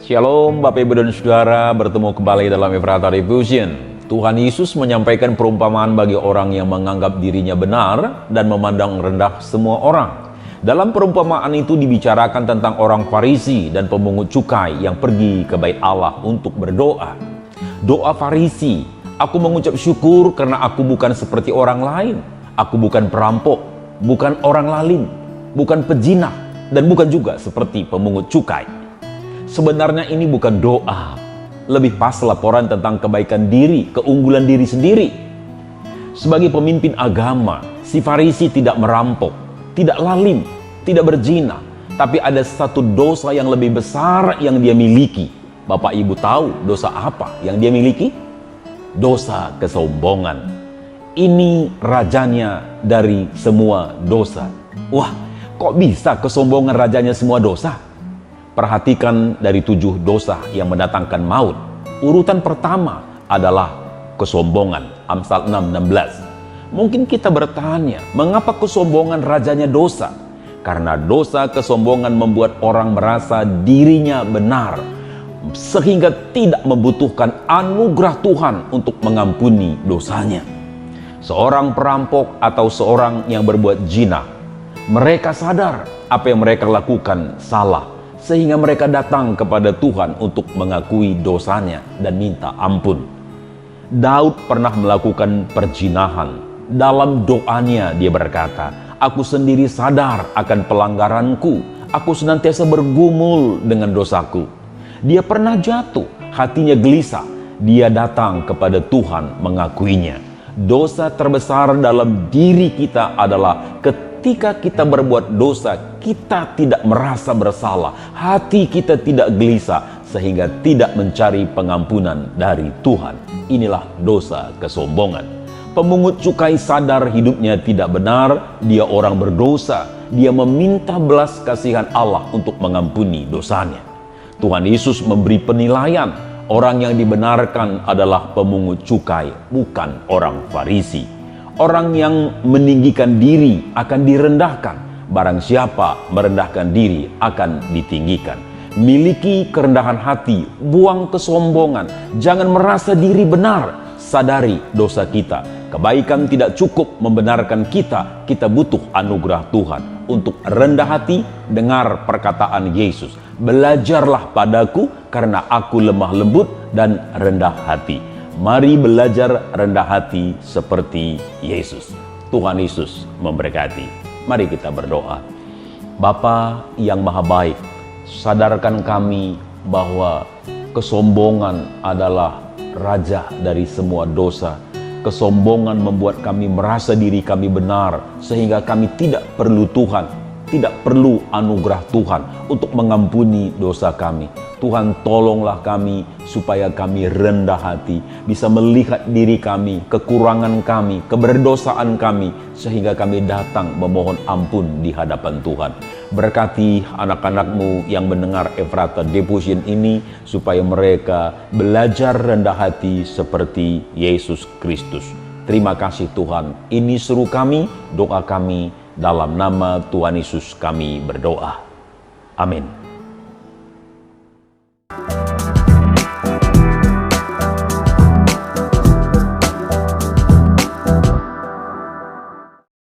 Shalom Bapak Ibu dan Saudara, bertemu kembali dalam Efrata Diffusion. Tuhan Yesus menyampaikan perumpamaan bagi orang yang menganggap dirinya benar dan memandang rendah semua orang. Dalam perumpamaan itu dibicarakan tentang orang Farisi dan pemungut cukai yang pergi ke bait Allah untuk berdoa. Doa Farisi, aku mengucap syukur karena aku bukan seperti orang lain. Aku bukan perampok, bukan orang lalim, bukan pezina, dan bukan juga seperti pemungut cukai. Sebenarnya ini bukan doa, lebih pas laporan tentang kebaikan diri, keunggulan diri sendiri. Sebagai pemimpin agama, si Farisi tidak merampok, tidak lalim, tidak berzina, tapi ada satu dosa yang lebih besar yang dia miliki. Bapak Ibu tahu dosa apa yang dia miliki? Dosa kesombongan. Ini rajanya dari semua dosa. Wah, kok bisa kesombongan rajanya semua dosa? Perhatikan dari 7 dosa yang mendatangkan maut. Urutan pertama adalah kesombongan. Amsal 6:16. Mungkin kita bertanya, mengapa kesombongan rajanya dosa? Karena dosa kesombongan membuat orang merasa dirinya benar, sehingga tidak membutuhkan anugerah Tuhan untuk mengampuni dosanya. Seorang perampok atau seorang yang berbuat zina, mereka sadar apa yang mereka lakukan salah, sehingga mereka datang kepada Tuhan untuk mengakui dosanya dan minta ampun. Daud pernah melakukan perzinahan. Dalam doanya dia berkata, aku sendiri sadar akan pelanggaranku. Aku senantiasa bergumul dengan dosaku. Dia pernah jatuh, hatinya gelisah. Dia datang kepada Tuhan mengakuinya. Dosa terbesar dalam diri kita adalah ketika kita berbuat dosa, kita tidak merasa bersalah, hati kita tidak gelisah, sehingga tidak mencari pengampunan dari Tuhan. Inilah dosa kesombongan. Pemungut cukai sadar hidupnya tidak benar, dia orang berdosa, dia meminta belas kasihan Allah untuk mengampuni dosanya. Tuhan Yesus memberi penilaian, orang yang dibenarkan adalah pemungut cukai, bukan orang Farisi. Orang yang meninggikan diri akan direndahkan. Barang siapa merendahkan diri akan ditinggikan. Miliki kerendahan hati, buang kesombongan. Jangan merasa diri benar. Sadari dosa kita. Kebaikan tidak cukup membenarkan kita. Kita butuh anugerah Tuhan. Untuk rendah hati, dengar perkataan Yesus. Belajarlah padaku karena aku lemah lembut dan rendah hati. Mari belajar rendah hati seperti Yesus. Tuhan Yesus memberkati. Mari kita berdoa. Bapa yang maha baik, sadarkan kami bahwa kesombongan adalah raja dari semua dosa. Kesombongan membuat kami merasa diri kami benar, sehingga kami tidak perlu Tuhan, tidak perlu anugerah Tuhan untuk mengampuni dosa kami. Tuhan, tolonglah kami supaya kami rendah hati, bisa melihat diri kami, kekurangan kami, keberdosaan kami, sehingga kami datang memohon ampun di hadapan Tuhan. Berkati anak-anak-Mu yang mendengar Efrata Diffusion ini, supaya mereka belajar rendah hati seperti Yesus Kristus. Terima kasih Tuhan, ini seru kami, doa kami, dalam nama Tuhan Yesus kami berdoa. Amin.